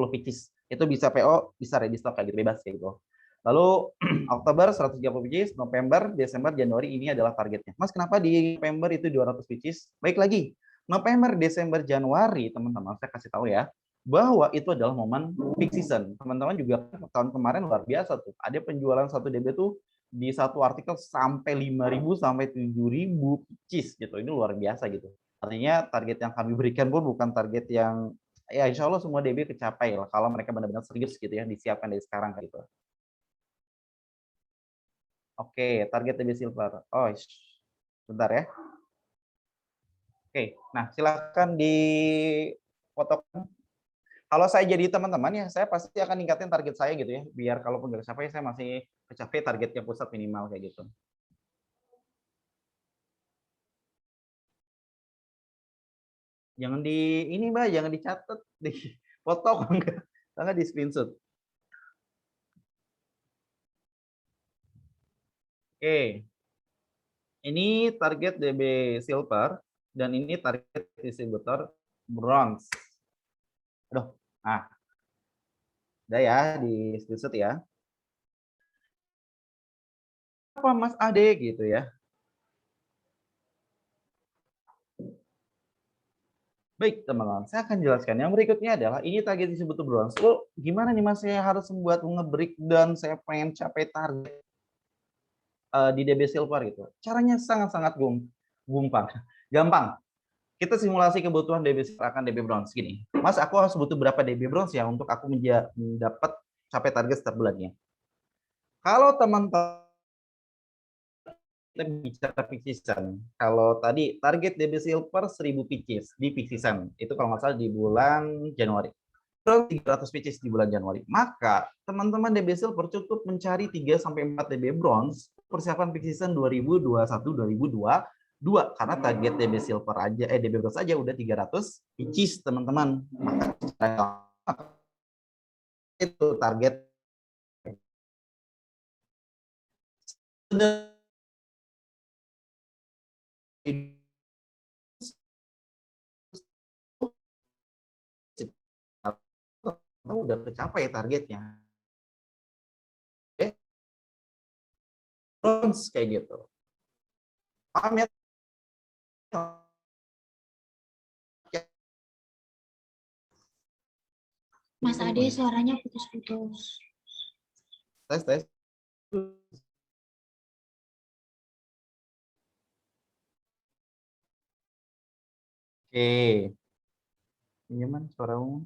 pieces. Itu bisa PO, bisa ready stock kayak gitu, bebas kayak gitu. Lalu Oktober 130 pieces, November, Desember, Januari ini adalah targetnya. Mas, kenapa di November itu 200 pieces? Baik lagi, November, Desember, Januari, teman-teman, saya kasih tahu ya, bahwa itu adalah momen peak season. Teman-teman juga tahun kemarin luar biasa tuh. Ada penjualan 1 DB tuh di satu artikel sampai 5.000 sampai 7.000 pieces gitu. Ini luar biasa gitu. Artinya target yang kami berikan pun bukan target yang ya insya Allah semua DB kecapai lah kalau mereka benar-benar serius gitu ya, disiapkan dari sekarang gitu. Oke, target DB silver. Oh, bentar ya. Oke, nah silakan di foto. Kalau saya jadi teman-teman ya, saya pasti akan ningkatin target saya gitu ya, biar kalaupun nggak capai, saya masih mencapai targetnya pusat minimal kayak gitu. Jangan di ini Mbak, jangan dicatat, di foto enggak di screenshot. Oke. Ini target DB silver dan ini target distributor bronze. Aduh. Nah. Udah ya di screenshot ya. Apa Mas Ade gitu ya. Baik teman-teman, saya akan jelaskan. Yang berikutnya adalah ini target distributor bronze. Lo gimana nih Mas, saya harus membuat nge-breakdown, saya pengen capai target di DB silver gitu. Caranya sangat-sangat gampang. Kita simulasi kebutuhan DB silver akan DB bronze gini. Mas, aku harus butuh berapa DB bronze ya untuk aku mendapat capai target setiap bulannya. Kalau teman-teman kita bicara peak season, kalau tadi target DB silver 1000 pieces di peak season, itu kalau nggak salah di bulan Januari. 300 pieces di bulan Januari. Maka teman-teman DB silver cukup mencari 3-4 DB bronze persiapan peak season 2021-2022 karena target DB silver aja DB bronze aja udah 300 pieces teman-teman. Maka itu target udah tercapai targetnya. Bronze kayak gitu. Paham ya? Mas Ade suaranya putus-putus. Tes. Oke. Pinjaman suaramu.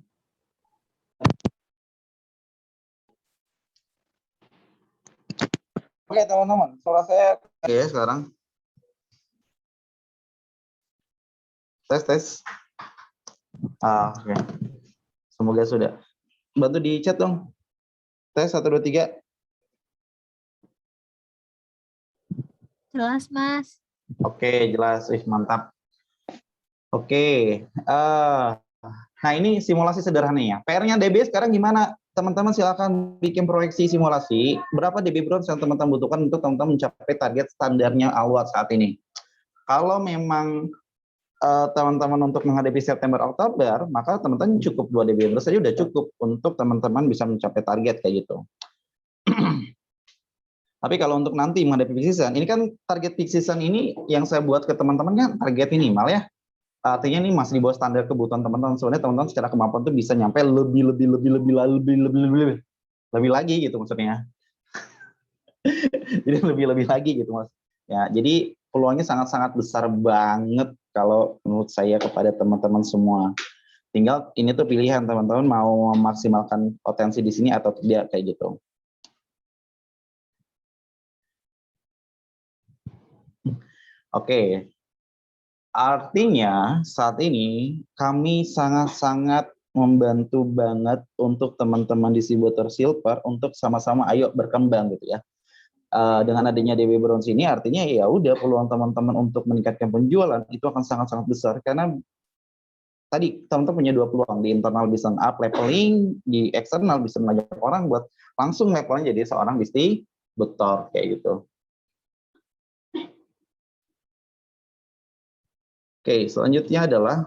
Oke teman-teman, suara saya oke sekarang. Tes. Oke. Semoga sudah. Bantu di chat dong. Tes 1 2 3. Jelas, Mas. Oke, jelas. Mantap. Oke. Nah, ini simulasi sederhana ya. PR-nya DB sekarang gimana? Teman-teman silakan bikin proyeksi simulasi. Berapa DB bronze yang teman-teman butuhkan untuk teman-teman mencapai target standarnya awal saat ini. Kalau memang teman-teman untuk menghadapi September Oktober, maka teman-teman cukup 2 DB Bronze saja udah cukup untuk teman-teman bisa mencapai target kayak gitu. Tapi kalau untuk nanti menghadapi peak season, ini kan target peak season ini yang saya buat ke teman-teman kan target minimal ya. Artinya ini masih di bawah standar kebutuhan teman-teman. Sebenarnya teman-teman secara kemampuan tuh bisa nyampe lebih lagi gitu maksudnya. Jadi lebih lagi gitu Mas. Ya, jadi peluangnya sangat-sangat besar banget kalau menurut saya kepada teman-teman semua. Tinggal ini tuh pilihan teman-teman mau memaksimalkan potensi di sini atau tidak kayak gitu. Oke. Artinya saat ini kami sangat-sangat membantu banget untuk teman-teman distributor silver untuk sama-sama ayo berkembang gitu ya. Dengan adanya DB Bronze ini artinya ya udah peluang teman-teman untuk meningkatkan penjualan itu akan sangat-sangat besar karena tadi teman-teman punya 2 peluang, di internal bisa up leveling, di eksternal bisa mengajak orang buat langsung levelnya jadi seorang distributor kayak gitu. Oke, selanjutnya adalah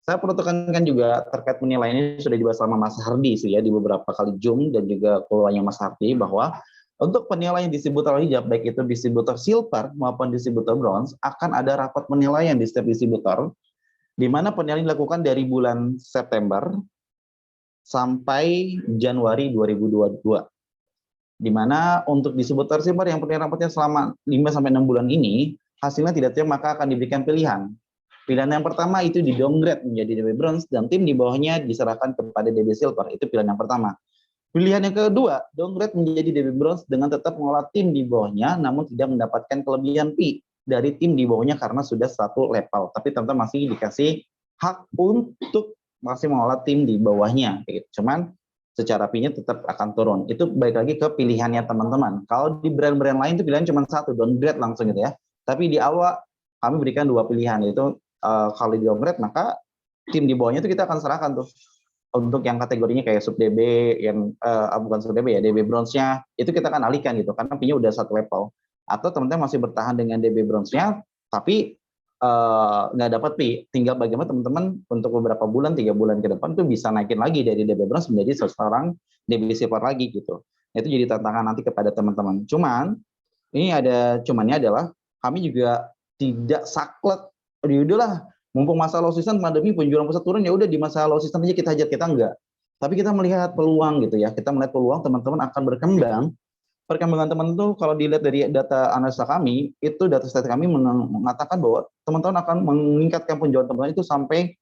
saya perlu tekankan juga terkait penilaiannya sudah dibahas sama Mas Hardi sih ya di beberapa kali Zoom dan juga keluarnya Mas Hardi bahwa untuk penilaian distributor hijab baik itu distributor silver maupun distributor bronze akan ada rapat penilaian di setiap distributor di mana penilaian dilakukan dari bulan September sampai Januari 2022. Di mana untuk distributor silver yang penilaian rapatnya selama 5 sampai 6 bulan ini hasilnya tidak terima maka akan diberikan pilihan. Pilihan yang pertama itu di downgrade menjadi DB Bronze dan tim di bawahnya diserahkan kepada DB Silver. Itu pilihan yang pertama. Pilihan yang kedua, downgrade menjadi DB Bronze dengan tetap mengelola tim di bawahnya namun tidak mendapatkan kelebihan Pi dari tim di bawahnya karena sudah satu level. Tapi teman-teman masih dikasih hak untuk masih mengelola tim di bawahnya. Cuman secara Pi-nya tetap akan turun. Itu baik lagi ke pilihannya teman-teman. Kalau di brand-brand lain itu pilihan cuma satu, downgrade langsung gitu ya. Tapi di awal kami berikan 2 pilihan, yaitu kalau di downgrade maka tim di bawahnya itu kita akan serahkan tuh untuk yang kategorinya kayak sub DB yang bukan sub DB ya DB bronze-nya itu kita akan alihkan gitu karena Pi-nya udah satu level. Atau teman-teman masih bertahan dengan DB bronze-nya tapi nggak dapat Pi, tinggal bagaimana teman-teman untuk beberapa bulan 3 bulan ke depan tuh bisa naikin lagi dari DB bronze menjadi seorang DB silver lagi gitu. Itu jadi tantangan nanti kepada teman-teman. Cuman ini ada cumannya adalah kami juga tidak saklek. Ya udahlah, mumpung masa low season pandemi penjualan pusat turun ya udah di masa low season aja kita hajar, kita enggak. Tapi kita melihat peluang gitu ya. Kita melihat peluang teman-teman akan berkembang. Perkembangan teman-teman itu kalau dilihat dari data analisa kami, itu data stat kami mengatakan bahwa teman-teman akan meningkatkan penjualan teman-teman itu sampai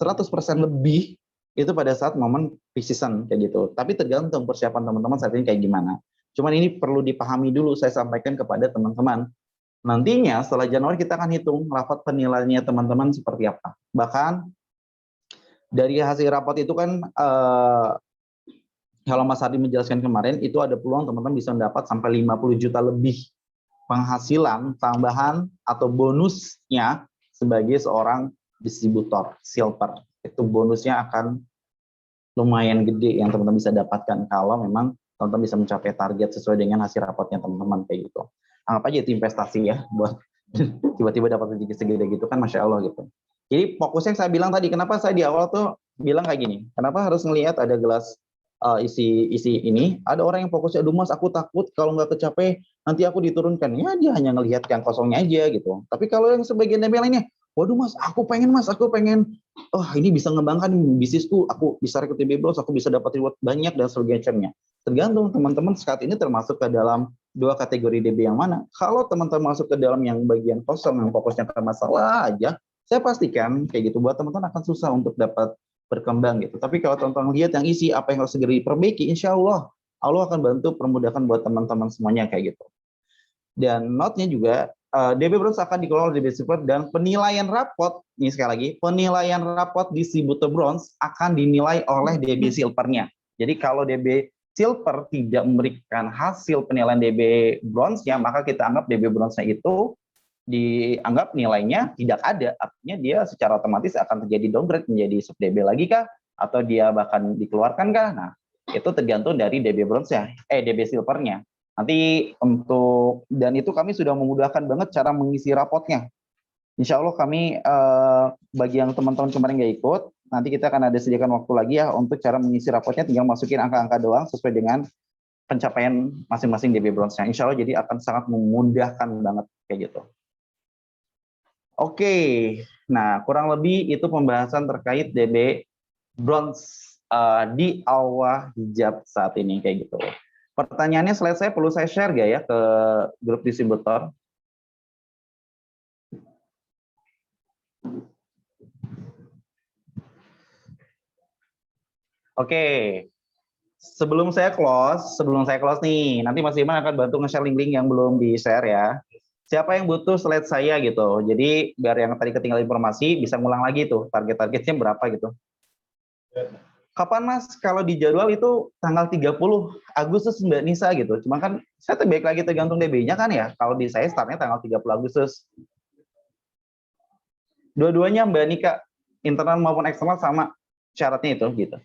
100% lebih itu pada saat momen peak season kayak gitu. Tapi tergantung persiapan teman-teman saat ini kayak gimana. Cuman ini perlu dipahami dulu saya sampaikan kepada teman-teman. Nantinya setelah Januari kita akan hitung rapat penilaiannya teman-teman seperti apa. Bahkan dari hasil rapat itu kan kalau Mas Hadi menjelaskan kemarin itu ada peluang teman-teman bisa mendapat sampai 50 juta lebih penghasilan tambahan atau bonusnya sebagai seorang distributor silver. Itu bonusnya akan lumayan gede yang teman-teman bisa dapatkan kalau memang teman-teman bisa mencapai target sesuai dengan hasil rapotnya teman-teman kayak gitu. Anggap aja itu investasi ya buat tiba-tiba dapat rezeki segede gitu kan Masya Allah gitu. Jadi fokusnya saya bilang tadi, kenapa saya di awal tuh bilang kayak gini, kenapa harus ngelihat ada gelas isi ini, ada orang yang fokusnya, aduh mas aku takut kalau nggak kecapai nanti aku diturunkan, ya dia hanya ngelihat yang kosongnya aja gitu. Tapi kalau yang sebagian yang lainnya, waduh mas aku pengen oh ini bisa ngembangkan bisnisku, aku bisa rekrut DB Bronze, aku bisa dapat reward banyak dan sebagainya. Tergantung teman-teman saat ini termasuk ke dalam 2 kategori DB yang mana. Kalau teman-teman masuk ke dalam yang bagian kosong yang fokusnya ke masalah aja, saya pastikan kayak gitu buat teman-teman akan susah untuk dapat berkembang gitu. Tapi kalau teman-teman lihat yang isi apa yang harus segera diperbaiki, insya Allah akan bantu permudahkan buat teman-teman semuanya kayak gitu. Dan note-nya juga DB Bronze akan dikelola DB Silver dan penilaian rapot, ini sekali lagi, penilaian rapot distributor Bronze akan dinilai oleh DB Silver-nya. Jadi kalau DB Silver tidak memberikan hasil penilaian DB Bronze-nya, maka kita anggap DB Bronze-nya itu dianggap nilainya tidak ada, artinya dia secara otomatis akan terjadi downgrade menjadi sub DB lagi kah, atau dia bahkan dikeluarkan kah? Nah, itu tergantung dari DB Bronze-nya, DB Silver-nya. Nanti untuk dan itu kami sudah memudahkan banget cara mengisi rapotnya. Insya Allah kami bagi yang teman-teman kemarin nggak ikut, nanti kita akan ada sediakan waktu lagi ya untuk cara mengisi rapotnya, tinggal masukin angka-angka doang sesuai dengan pencapaian masing-masing DB Bronze-nya. Insya Allah jadi akan sangat memudahkan banget kayak gitu. Oke, nah kurang lebih itu pembahasan terkait DB Bronze di Alwa Hijab saat ini kayak gitu. Pertanyaannya slide saya perlu saya share gak ya ke grup distributor? Oke, sebelum saya close nih, nanti Mas Iman akan bantu nge-share link-link yang belum di-share ya. Siapa yang butuh slide saya gitu, jadi biar yang tadi ketinggalan informasi bisa ngulang lagi tuh, target-targetnya berapa gitu. Kapan Mas, kalau di jadwal itu tanggal 30 Agustus Mbak Nisa gitu, cuma kan saya balik lagi tergantung DB-nya kan ya, kalau di saya startnya tanggal 30 Agustus. Dua-duanya Mbak Nika, internal maupun eksternal sama syaratnya itu gitu.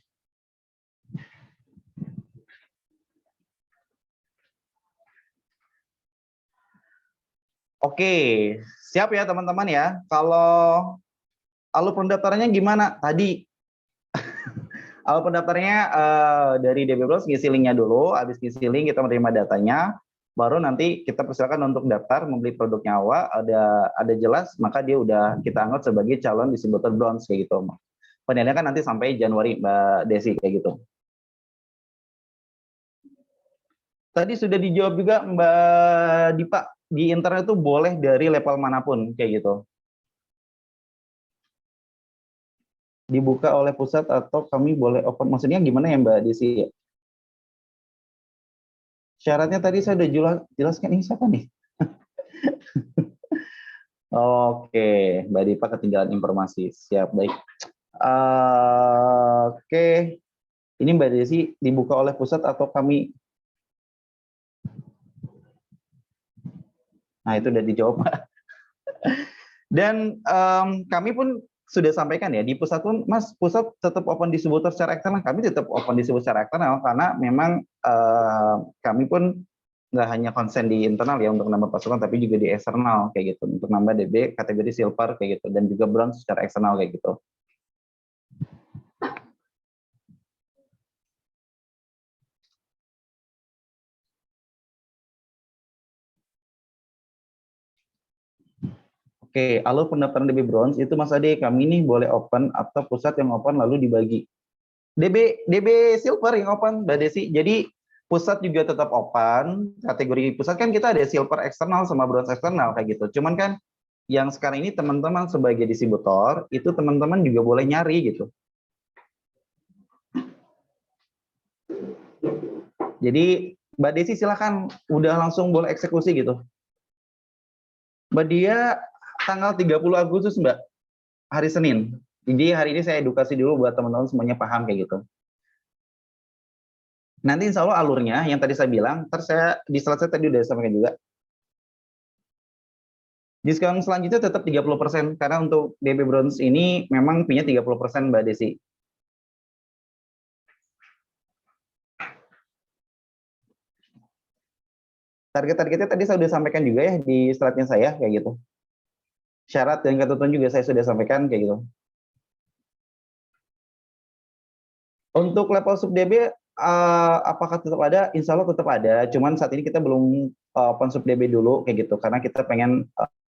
Oke, siap ya teman-teman ya. Kalau alur pendaftarannya gimana? Tadi alur pendaftarannya dari DB Plus ngisi linknya dulu, habis ngisi link kita menerima datanya, baru nanti kita persilakan untuk daftar membeli produknya AWA, ada jelas, maka dia udah kita anggap sebagai calon distributor bronze kayak gitu. Penilaian kan nanti sampai Januari Mbak Desi kayak gitu. Tadi sudah dijawab juga Mbak Dipa, di internet itu boleh dari level manapun kayak gitu. Dibuka oleh pusat atau kami boleh open, maksudnya gimana ya Mbak Desi? Syaratnya tadi saya udah jelaskan, ini siapa nih? Oke, Mbak Dipa ketinggalan informasi, siap, baik. Oke, ini Mbak Desi dibuka oleh pusat atau kami? Nah itu udah dijawab Mbak. Dan kami pun sudah sampaikan ya, di pusat pun Mas, pusat tetap open distributor secara eksternal, kami tetap open distributor secara eksternal karena memang kami pun nggak hanya konsen di internal ya untuk nambah pasukan, tapi juga di eksternal kayak gitu, untuk nambah DB kategori silver kayak gitu, dan juga bronze secara eksternal kayak gitu. Oke, alur pendaftaran DB bronze itu Mas Ade, kami ini boleh open atau pusat yang open lalu dibagi. DB silver yang open Mbak Desi. Jadi pusat juga tetap open. Kategori pusat kan kita ada silver eksternal sama bronze eksternal kayak gitu. Cuman kan yang sekarang ini teman-teman sebagai distributor itu teman-teman juga boleh nyari gitu. Jadi Mbak Desi silahkan udah langsung boleh eksekusi gitu. Mbak Dia tanggal 30 Agustus Mbak, hari Senin. Jadi hari ini saya edukasi dulu buat teman-teman semuanya paham kayak gitu. Nanti insya Allah alurnya yang tadi saya bilang, saya di slide saya tadi udah sampaikan juga. Diskon selanjutnya tetap 30% karena untuk DB Bronze ini memang punya 30% Mbak Desi. Target-targetnya tadi saya sudah sampaikan juga ya di slide-nya saya kayak gitu. Syarat dan ketentuan juga saya sudah sampaikan kayak gitu. Untuk level sub DB apakah tetap ada? Insya Allah tetap ada. Cuman saat ini kita belum open sub DB dulu kayak gitu karena kita pengen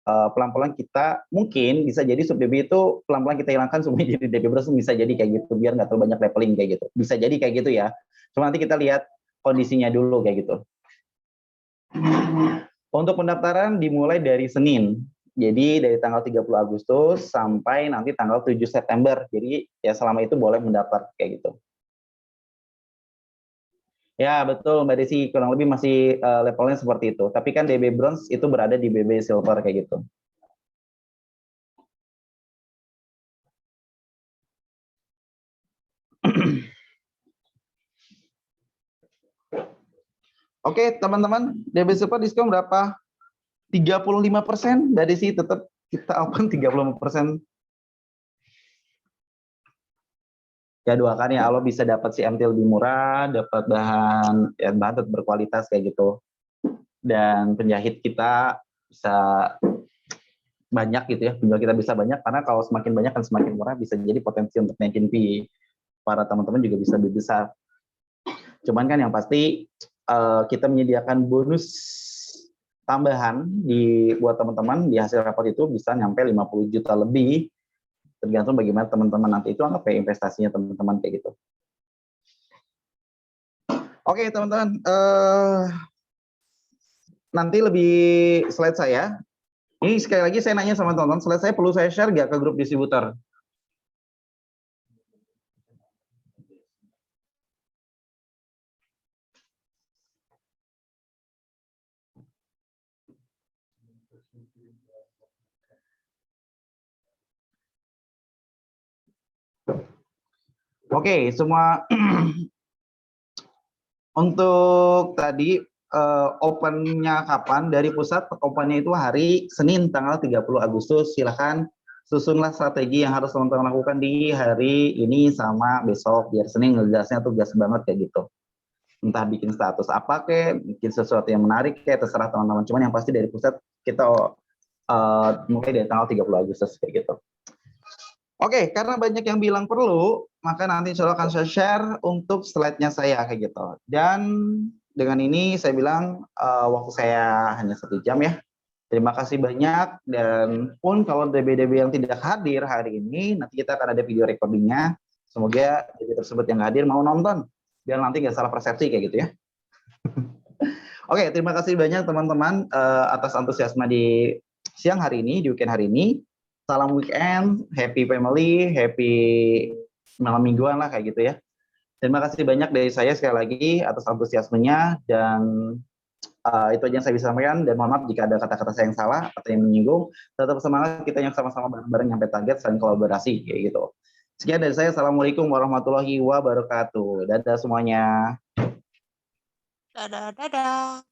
pelan-pelan kita mungkin bisa jadi sub DB itu pelan-pelan kita hilangkan semuanya jadi DB Bronze, bisa jadi kayak gitu biar nggak terlalu banyak leveling kayak gitu. Bisa jadi kayak gitu ya. Cuma nanti kita lihat kondisinya dulu kayak gitu. Untuk pendaftaran dimulai dari Senin. Jadi dari tanggal 30 Agustus sampai nanti tanggal 7 September. Jadi ya selama itu boleh mendaftar kayak gitu. Ya betul Mbak Desi, kurang lebih masih levelnya seperti itu. Tapi kan DB Bronze itu berada di BB Silver kayak gitu. Oke teman-teman, DB Silver diskon berapa? 35%, Mbak Desi tetap kita open 35%. Ya doakan ya Allah bisa dapat CMT lebih murah, dapat bahan tetap berkualitas kayak gitu. Dan penjahit kita bisa banyak gitu ya, penjual kita bisa banyak, karena kalau semakin banyak kan semakin murah, bisa jadi potensi untuk naikin fee para teman-teman juga bisa lebih besar. Cuman kan yang pasti kita menyediakan bonus tambahan buat teman-teman di hasil rapor itu bisa nyampe 50 juta lebih, tergantung bagaimana teman-teman nanti itu anggap kayak investasinya teman-teman kayak gitu. Oke teman-teman, nanti lebih slide saya. Ini sekali lagi saya nanya sama teman-teman, slide saya perlu saya share nggak ke grup distributor? Oke, semua untuk tadi opennya kapan dari pusat, opennya itu hari Senin tanggal 30 Agustus. Silahkan susunlah strategi yang harus teman-teman lakukan di hari ini sama besok, biar Senin ngegasnya tuh gas banget kayak gitu. Entah bikin status apa kayak, bikin sesuatu yang menarik kayak, terserah teman-teman. Cuman yang pasti dari pusat kita mulai dari tanggal 30 Agustus kayak gitu. Oke, karena banyak yang bilang perlu, maka nanti insya Allah akan saya share untuk slide-nya saya kayak gitu. Dan dengan ini saya bilang waktu saya hanya 1 jam ya. Terima kasih banyak, dan pun kalau DB-DB yang tidak hadir hari ini, nanti kita akan ada video recordingnya. Semoga DB tersebut yang hadir mau nonton, biar nanti nggak salah persepsi kayak gitu ya. Oke, terima kasih banyak teman-teman atas antusiasme di siang hari ini, di weekend hari ini. Salam weekend, happy family, happy malam mingguan lah kayak gitu ya. Terima kasih banyak dari saya sekali lagi atas antusiasmenya, dan itu aja yang saya bisa sampaikan, dan mohon maaf jika ada kata-kata saya yang salah atau yang menyinggung. Tetap semangat, kita yang sama-sama bareng-bareng nyampe target, saling kolaborasi kayak gitu. Sekian dari saya, assalamualaikum warahmatullahi wabarakatuh. Dadah semuanya. Dadah, dadah.